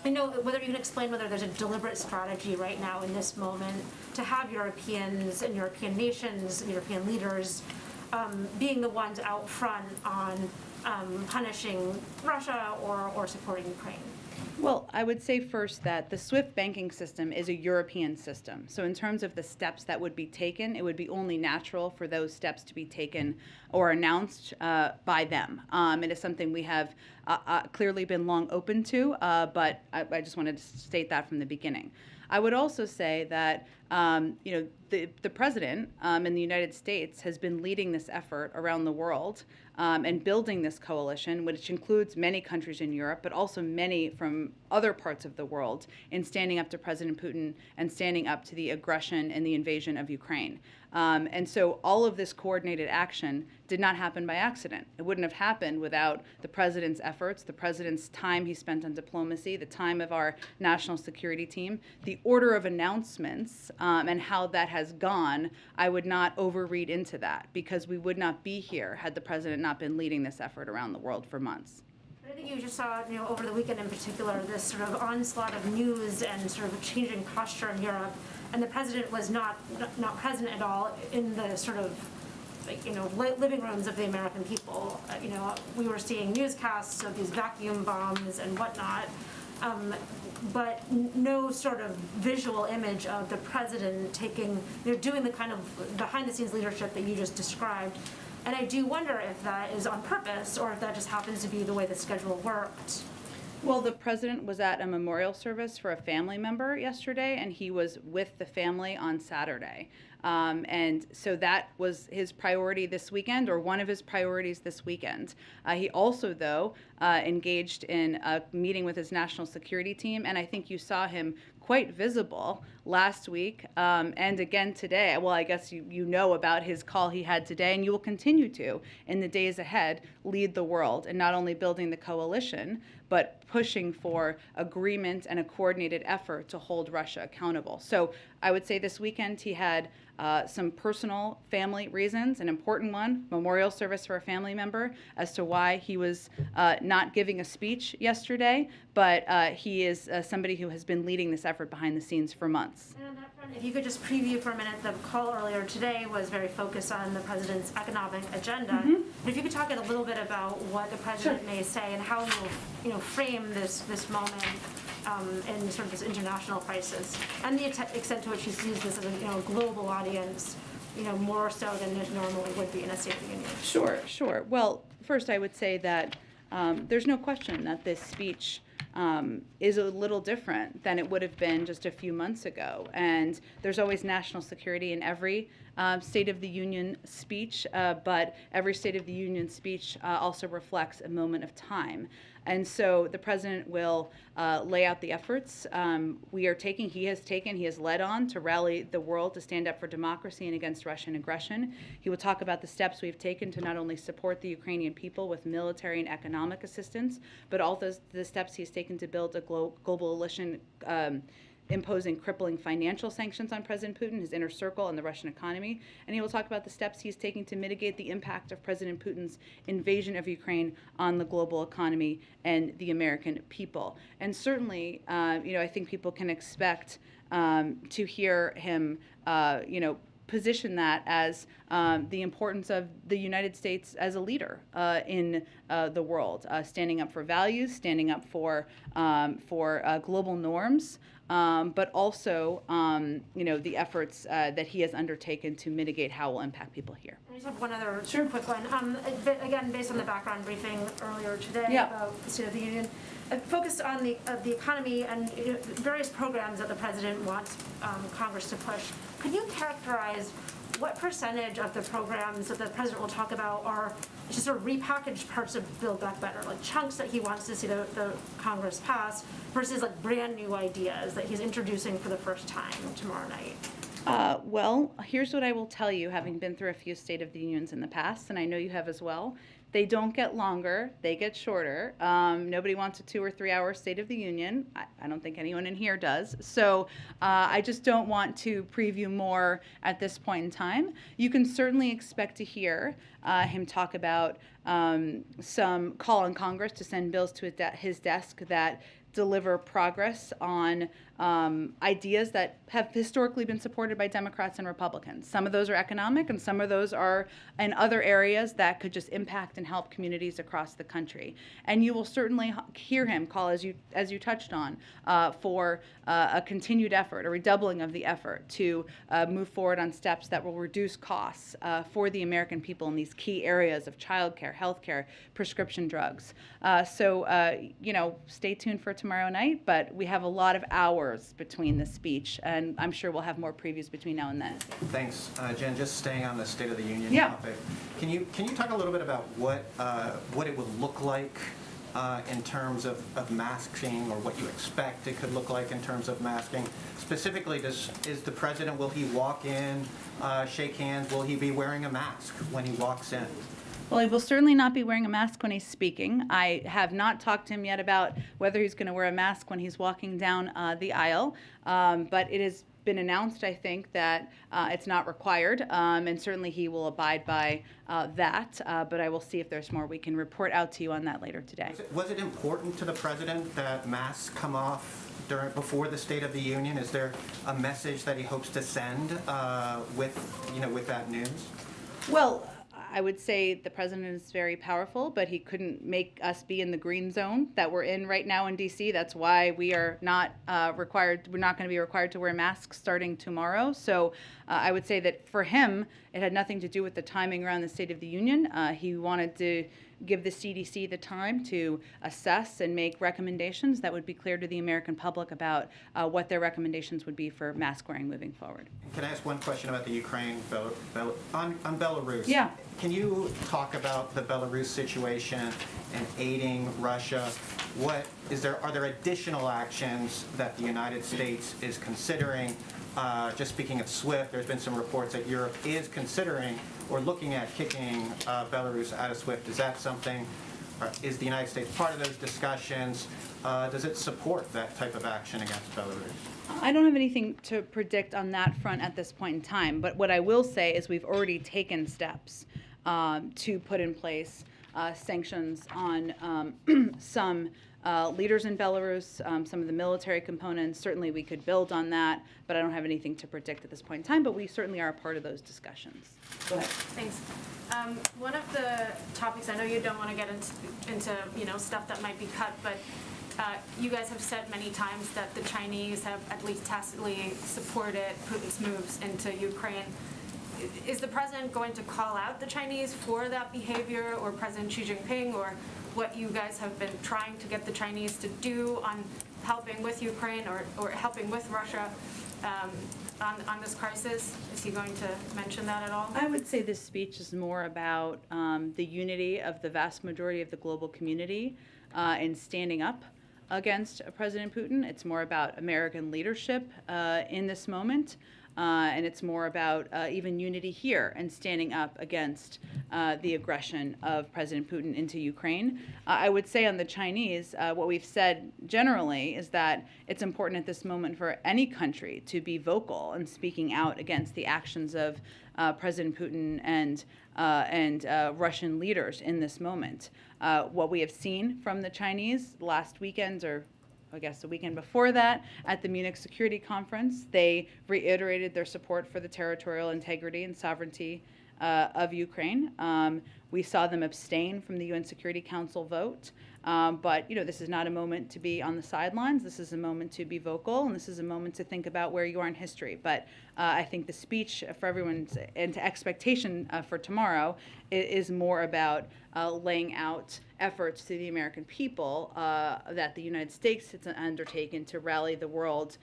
[SPEAKER 6] I know whether you can explain whether there's a deliberate strategy right now in this moment to have Europeans and European nations and European leaders being the ones out front on punishing Russia or supporting Ukraine.
[SPEAKER 1] Well, I would say first that the SWIFT banking system is a European system. So in terms of the steps that would be taken, it would be only natural for those steps to be taken or announced by them. It is something we have clearly been long open to, but I just wanted to state that from the beginning. I would also say that the president in the United States has been leading this effort around the world and building this coalition, which includes many countries in Europe, but also many from other parts of the world, in standing up to President Putin and standing up to the aggression and the invasion of Ukraine. And so all of this coordinated action did not happen by accident. It wouldn't have happened without the president's efforts, the president's time he spent on diplomacy, the time of our national security team, the order of announcements, and how that has gone. I would not overread into that, because we would not be here had the president not been leading this effort around the world for months.
[SPEAKER 6] But I think you just saw, over the weekend in particular, this sort of onslaught of news and sort of changing posture in Europe. And the president was not present at all in the sort of, living rooms of the American people. We were seeing newscasts of these vacuum bombs and whatnot, but no sort of visual image of the president doing the kind of behind-the-scenes leadership that you just described. And I do wonder if that is on purpose or if that just happens to be the way the schedule worked.
[SPEAKER 1] Well, the president was at a memorial service for a family member yesterday, and he was with the family on Saturday. And so that was his priority this weekend, or one of his priorities this weekend. He also, though, engaged in a meeting with his national security team, and I think you saw him quite visible last week and again today. Well, I guess you know about his call he had today, and you will continue to, in the days ahead, lead the world in not only building the coalition, but pushing for agreement and a coordinated effort to hold Russia accountable. So I would say this weekend he had some personal family reasons, an important one, memorial service for a family member, as to why he was not giving a speech yesterday, but he is somebody who has been leading this effort behind the scenes for months.
[SPEAKER 6] And on that front, if you could just preview for a minute, the call earlier today was very focused on the president's economic agenda. But if you could talk a little bit about what the president may say and how you'll frame this moment in sort of this international crisis, and the extent to which he's used this as a global audience, more so than it normally would be in a State of the Union.
[SPEAKER 1] Sure. Well, first I would say that there's no question that this speech is a little different than it would have been just a few months ago. And there's always national security in every State of the Union speech, but every State of the Union speech also reflects a moment of time. And so the president will lay out the efforts he has led on to rally the world to stand up for democracy and against Russian aggression. He will talk about the steps we've taken to not only support the Ukrainian people with military and economic assistance, but also the steps he's taken to build a global coalition imposing crippling financial sanctions on President Putin, his inner circle, and the Russian economy. And he will talk about the steps he's taking to mitigate the impact of President Putin's invasion of Ukraine on the global economy and the American people. And certainly, I think people can expect to hear him, position that as the importance of the United States as a leader in the world, standing up for values, standing up for global norms, but also, the efforts that he has undertaken to mitigate how it will impact people here.
[SPEAKER 6] I just have one other quick one. Again, based on the background briefing earlier today about the State of the Union, focused on the economy and various programs that the president wants Congress to push. Could you characterize what percentage of the programs that the president will talk about are just sort of repackaged parts of Build Back Better, like chunks that he wants to see the Congress pass, versus like brand new ideas that he's introducing for the first time tomorrow night?
[SPEAKER 1] Well, here's what I will tell you, having been through a few State of the Unions in the past, and I know you have as well. They don't get longer, they get shorter. Nobody wants a 2 or 3 hour State of the Union. I don't think anyone in here does. So I just don't want to preview more at this point in time. You can certainly expect to hear him talk about some call on Congress to send bills to his desk that deliver progress on ideas that have historically been supported by Democrats and Republicans. Some of those are economic, and some of those are in other areas that could just impact and help communities across the country. And you will certainly hear him call, as you touched on, for a continued effort, a redoubling of the effort to move forward on steps that will reduce costs for the American people in these key areas of childcare, healthcare, prescription drugs. So stay tuned for tomorrow night, but we have a lot of hours between the speech, and I'm sure we'll have more previews between now and then.
[SPEAKER 11] Thanks, Jen. Just staying on the State of the Union topic, can you talk a little bit about what it would look like in terms of masking, or what you expect it could look like in terms of masking? Specifically, is the president, will he walk in, shake hands, will he be wearing a mask when he walks in?
[SPEAKER 1] Well, he will certainly not be wearing a mask when he's speaking. I have not talked to him yet about whether he's going to wear a mask when he's walking down the aisle, but it is been announced, I think, that it's not required, and certainly he will abide by that, but I will see if there's more we can report out to you on that later today.
[SPEAKER 11] Was it important to the president that masks come off before the State of the Union? Is there a message that he hopes to send with that news?
[SPEAKER 1] Well, I would say the president is very powerful, but he couldn't make us be in the green zone that we're in right now in DC. That's why we are not required. We're not going to be required to wear masks starting tomorrow. So I would say that for him, it had nothing to do with the timing around the State of the Union. He wanted to give the CDC the time to assess and make recommendations that would be clear to the American public about what their recommendations would be for mask wearing moving forward.
[SPEAKER 11] Can I ask one question about the Ukraine, on Belarus?
[SPEAKER 1] Yeah.
[SPEAKER 11] Can you talk about the Belarus situation and aiding Russia? Are there additional actions that the United States is considering? Just speaking of SWIFT, there's been some reports that Europe is considering or looking at kicking Belarus out of SWIFT. Is that something, is the United States part of those discussions? Does it support that type of action against Belarus?
[SPEAKER 1] I don't have anything to predict on that front at this point in time, but what I will say is we've already taken steps to put in place sanctions on some leaders in Belarus, some of the military components. Certainly we could build on that, but I don't have anything to predict at this point in time, but we certainly are a part of those discussions. Go ahead.
[SPEAKER 6] Thanks. One of the topics, I know you don't want to get into stuff that might be cut, but you guys have said many times that the Chinese have at least tacitly supported Putin's moves into Ukraine. Is the president going to call out the Chinese for that behavior, or President Xi Jinping, or what you guys have been trying to get the Chinese to do on helping with Ukraine or helping with Russia on this crisis? Is he going to mention that at all?
[SPEAKER 1] I would say this speech is more about the unity of the vast majority of the global community in standing up against President Putin. It's more about American leadership in this moment. And it's more about even unity here and standing up against the aggression of President Putin into Ukraine. I would say on the Chinese, what we've said generally is that it's important at this moment for any country to be vocal and speaking out against the actions of President Putin and Russian leaders in this moment. What we have seen from the Chinese last weekend, or I guess the weekend before that, at the Munich Security Conference, they reiterated their support for the territorial integrity and sovereignty of Ukraine. We saw them abstain from the UN Security Council vote. But this is not a moment to be on the sidelines. This is a moment to be vocal, and this is a moment to think about where you are in history. But I think the speech for everyone's and to expectation for tomorrow is more about laying out efforts to the American people that the United States has undertaken to rally the world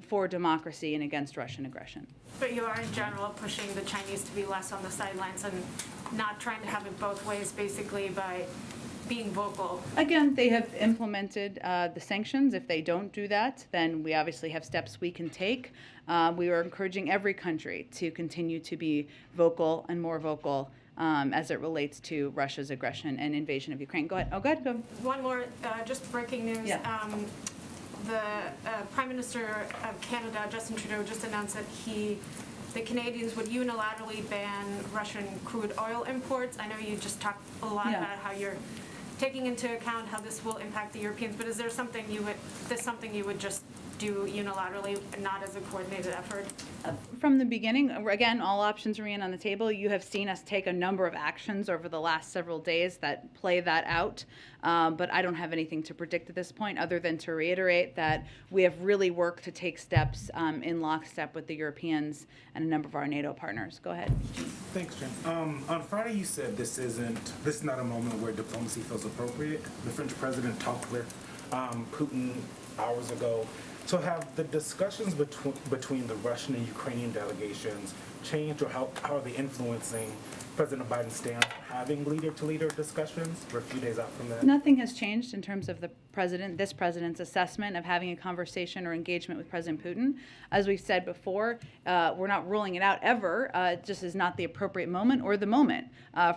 [SPEAKER 1] for democracy and against Russian aggression.
[SPEAKER 6] But you are in general pushing the Chinese to be less on the sidelines and not trying to have it both ways, basically by being vocal.
[SPEAKER 1] Again, they have implemented the sanctions. If they don't do that, then we obviously have steps we can take. We are encouraging every country to continue to be vocal and more vocal as it relates to Russia's aggression and invasion of Ukraine. Go ahead. Oh, go ahead. Go.
[SPEAKER 6] One more, just breaking news.
[SPEAKER 1] Yeah.
[SPEAKER 6] The Prime Minister of Canada, Justin Trudeau, just announced that the Canadians would unilaterally ban Russian crude oil imports. I know you just talked a lot about how you're taking into account how this will impact the Europeans, but is there something you would just do unilaterally and not as a coordinated effort?
[SPEAKER 1] From the beginning, again, all options remain on the table. You have seen us take a number of actions over the last several days that play that out, but I don't have anything to predict at this point other than to reiterate that we have really worked to take steps in lockstep with the Europeans and a number of our NATO partners. Go ahead.
[SPEAKER 12] Thanks, Jen. On Friday, you said this is not a moment where diplomacy feels appropriate. The French president talked with Putin hours ago. So have the discussions between the Russian and Ukrainian delegations changed, or how are they influencing President Biden's stance on having leader-to-leader discussions? We're a few days out from that.
[SPEAKER 1] Nothing has changed in terms of this president's assessment of having a conversation or engagement with President Putin. As we've said before, we're not ruling it out ever. It just is not the appropriate moment or the moment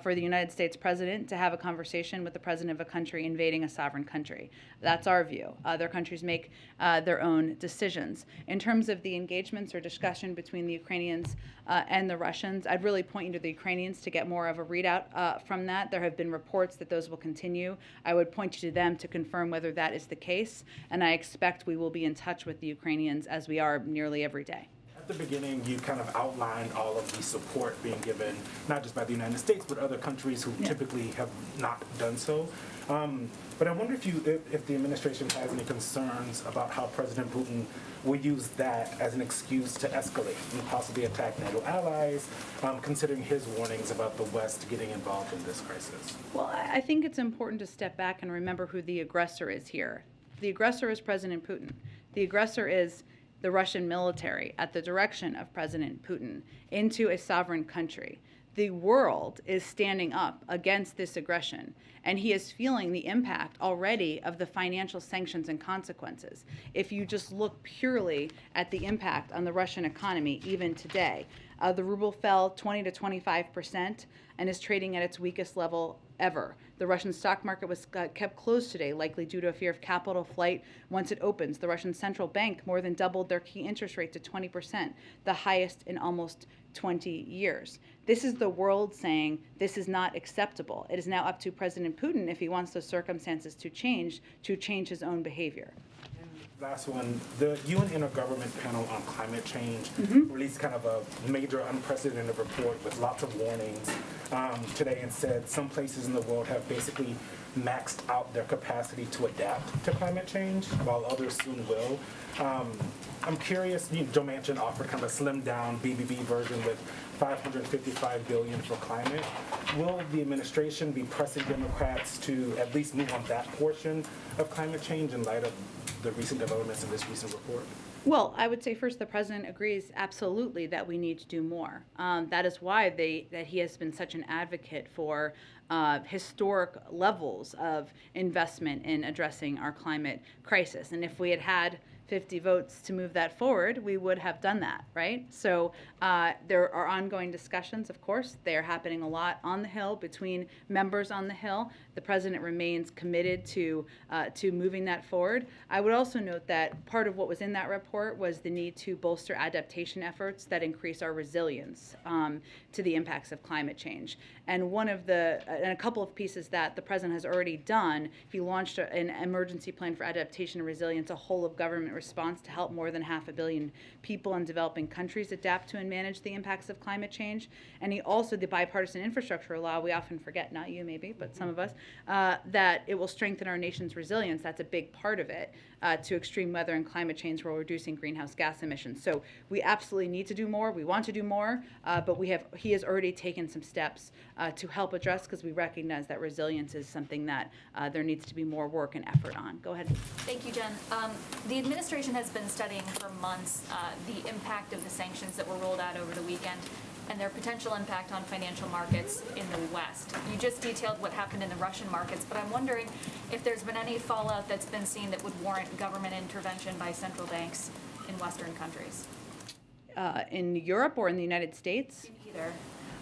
[SPEAKER 1] for the United States president to have a conversation with the president of a country invading a sovereign country. That's our view. Other countries make their own decisions. In terms of the engagements or discussion between the Ukrainians and the Russians, I'd really point you to the Ukrainians to get more of a readout from that. There have been reports that those will continue. I would point you to them to confirm whether that is the case, and I expect we will be in touch with the Ukrainians as we are nearly every day.
[SPEAKER 12] At the beginning, you kind of outlined all of the support being given, not just by the United States, but other countries who typically have not done so. But I wonder if the administration has any concerns about how President Putin will use that as an excuse to escalate and possibly attack NATO allies, considering his warnings about the West getting involved in this crisis.
[SPEAKER 1] Well, I think it's important to step back and remember who the aggressor is here. The aggressor is President Putin. The aggressor is the Russian military at the direction of President Putin into a sovereign country. The world is standing up against this aggression, and he is feeling the impact already of the financial sanctions and consequences. If you just look purely at the impact on the Russian economy, even today, the ruble fell 20 to 25% and is trading at its weakest level ever. The Russian stock market was kept closed today, likely due to a fear of capital flight once it opens. The Russian central bank more than doubled their key interest rate to 20%, the highest in almost 20 years. This is the world saying this is not acceptable. It is now up to President Putin, if he wants those circumstances to change his own behavior.
[SPEAKER 12] Last one, the UN Intergovernment Panel on Climate Change released kind of a major unprecedented report with lots of warnings today, and said some places in the world have basically maxed out their capacity to adapt to climate change, while others soon will. I'm curious, Joe Manchin offered kind of a slimmed down BBB version with $555 billion for climate. Will the administration be pressing Democrats to at least move on that portion of climate change in light of the recent developments in this recent report?
[SPEAKER 1] Well, I would say first the president agrees absolutely that we need to do more. That is why that he has been such an advocate for historic levels of investment in addressing our climate crisis. And if we had had 50 votes to move that forward, we would have done that, right? So there are ongoing discussions, of course. They are happening a lot on the Hill between members on the Hill. The president remains committed to moving that forward. I would also note that part of what was in that report was the need to bolster adaptation efforts that increase our resilience to the impacts of climate change. And and a couple of pieces that the president has already done, he launched an emergency plan for adaptation and resilience, a whole of government response to help more than 500 million people in developing countries adapt to and manage the impacts of climate change. And he also, the bipartisan infrastructure law, we often forget, not you maybe, but some of us, that it will strengthen our nation's resilience. That's a big part of it, to extreme weather and climate change while reducing greenhouse gas emissions. So we absolutely need to do more. We want to do more, but he has already taken some steps to help address, because we recognize that resilience is something that there needs to be more work and effort on. Go ahead.
[SPEAKER 7] Thank you, Jen. The administration has been studying for months the impact of the sanctions that were rolled out over the weekend and their potential impact on financial markets in the West. You just detailed what happened in the Russian markets, but I'm wondering if there's been any fallout that's been seen that would warrant government intervention by central banks in Western countries.
[SPEAKER 1] In Europe or in the United States?
[SPEAKER 7] In either.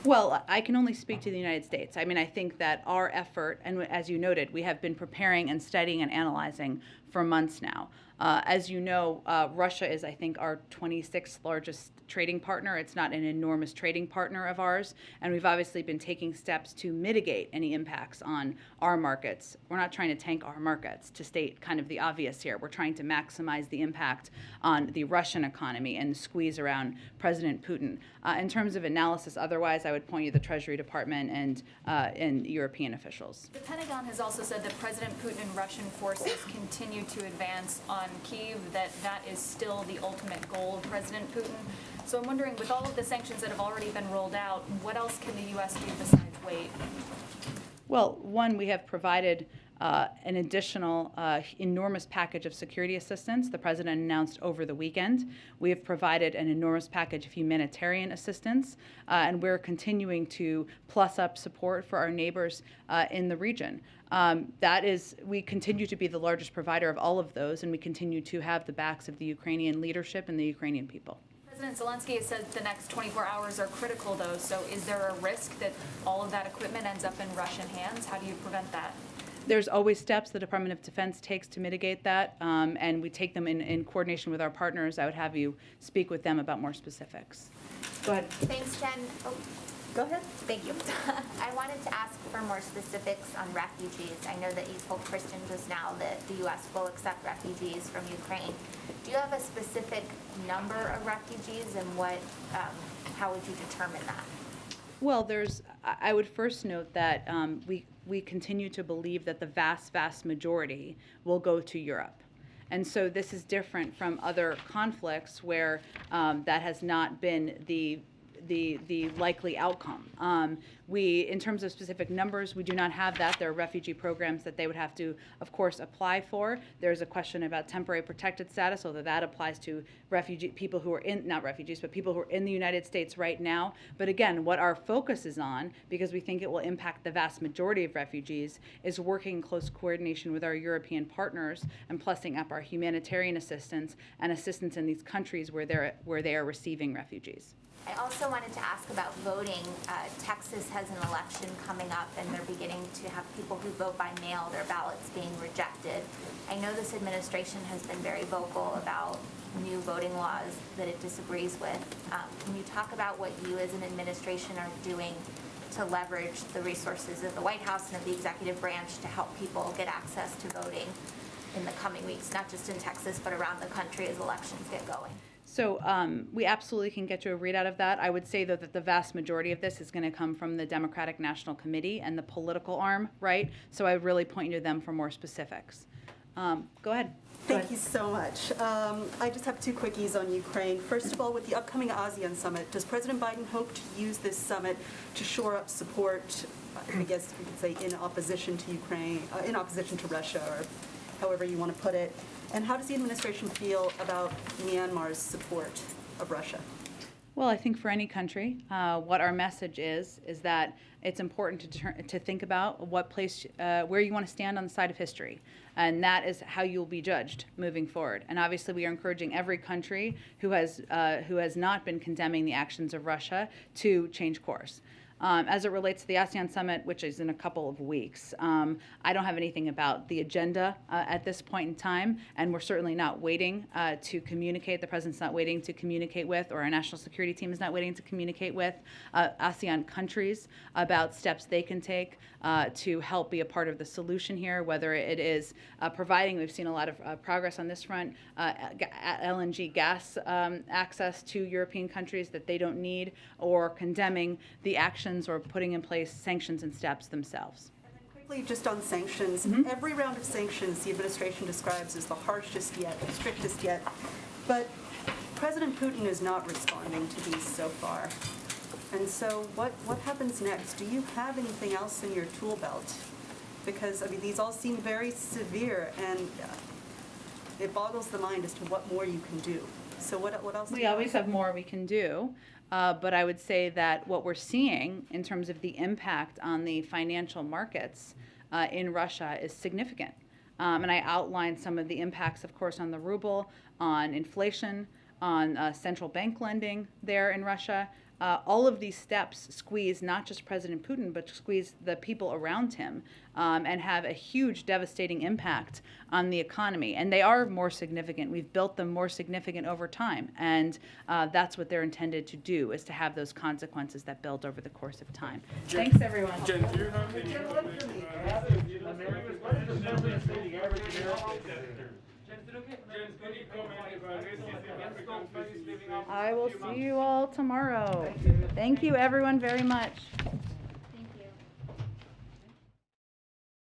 [SPEAKER 1] Well, I can only speak to the United States. I mean, I think that our effort, and as you noted, we have been preparing and studying and analyzing for months now. As you know, Russia is, I think, our 26th largest trading partner. It's not an enormous trading partner of ours, and we've obviously been taking steps to mitigate any impacts on our markets. We're not trying to tank our markets, to state kind of the obvious here. We're trying to maximize the impact on the Russian economy and the squeeze around President Putin. In terms of analysis, otherwise, I would point you to the Treasury Department and European officials.
[SPEAKER 7] The Pentagon has also said that President Putin and Russian forces continue to advance on Kyiv, that is still the ultimate goal of President Putin. So I'm wondering, with all of the sanctions that have already been rolled out, what else can the U.S. do besides wait?
[SPEAKER 1] Well, one, we have provided an additional enormous package of security assistance the president announced over the weekend. We have provided an enormous package of humanitarian assistance, and we're continuing to plus up support for our neighbors in the region. We continue to be the largest provider of all of those, and we continue to have the backs of the Ukrainian leadership and the Ukrainian people.
[SPEAKER 10] President Zelensky has said the next 24 hours are critical, though, so is there a risk that all of that equipment ends up in Russian hands? How do you prevent that?
[SPEAKER 1] There's always steps the Department of Defense takes to mitigate that, and we take them in coordination with our partners. I would have you speak with them about more specifics. Go ahead.
[SPEAKER 13] Thanks, Jen. Oh, go ahead. Thank you. I wanted to ask for more specifics on refugees. I know that you told Kristen just now that the U.S. will accept refugees from Ukraine. Do you have a specific number of refugees, and how would you determine that?
[SPEAKER 1] Well, I would first note that we continue to believe that the vast majority will go to Europe. And so this is different from other conflicts where that has not been the likely outcome. In terms of specific numbers, we do not have that. There are refugee programs that they would have to, of course, apply for. There's a question about temporary protected status, although that applies to people who are not refugees, but people who are in the United States right now. But again, what our focus is on, because we think it will impact the vast majority of refugees, is working in close coordination with our European partners and plussing up our humanitarian assistance and assistance in these countries where they are receiving refugees.
[SPEAKER 13] I also wanted to ask about voting. Texas has an election coming up, and they're beginning to have people who vote by mail, their ballots being rejected. I know this administration has been very vocal about new voting laws that it disagrees with. Can you talk about what you as an administration are doing to leverage the resources of the White House and of the executive branch to help people get access to voting in the coming weeks, not just in Texas, but around the country as elections get going?
[SPEAKER 1] So we absolutely can get you a readout of that. I would say, though, that the vast majority of this is going to come from the Democratic National Committee and the political arm, right? So I would really point you to them for more specifics. Go ahead.
[SPEAKER 14] Thank you so much. I just have two quickies on Ukraine. First of all, with the upcoming ASEAN summit, does President Biden hope to use this summit to shore up support, I guess we could say, in opposition to Ukraine, in opposition to Russia, or however you want to put it? And how does the administration feel about Myanmar's support of Russia?
[SPEAKER 1] Well, I think for any country, what our message is that it's important to think about where you want to stand on the side of history. And that is how you'll be judged moving forward. And obviously, we are encouraging every country who has not been condemning the actions of Russia to change course. As it relates to the ASEAN summit, which is in a couple of weeks, I don't have anything about the agenda at this point in time, and we're certainly not waiting to communicate. The president's not waiting to communicate with, or our national security team is not waiting to communicate with ASEAN countries about steps they can take to help be a part of the solution here, whether it is providing, we've seen a lot of progress on this front, LNG gas access to European countries that they don't need, or condemning the actions or putting in place sanctions and steps themselves.
[SPEAKER 14] And then quickly, just on sanctions, every round of sanctions the administration describes as the harshest yet, the strictest yet, but President Putin is not responding to these so far. And so what happens next? Do you have anything else in your tool belt? Because, I mean, these all seem very severe, and it boggles the mind as to what more you can do. So what else do you
[SPEAKER 1] always have more we can do. But I would say that what we're seeing in terms of the impact on the financial markets in Russia is significant. And I outlined some of the impacts, of course, on the ruble, on inflation, on central bank lending there in Russia. All of these steps squeeze not just President Putin, but squeeze the people around him and have a huge devastating impact on the economy. And they are more significant. We've built them more significant over time. And that's what they're intended to do, is to have those consequences that build over the course of time. Thanks, everyone.
[SPEAKER 12] Jen, do you have any
[SPEAKER 1] I will see you all tomorrow. Thank you, everyone, very much.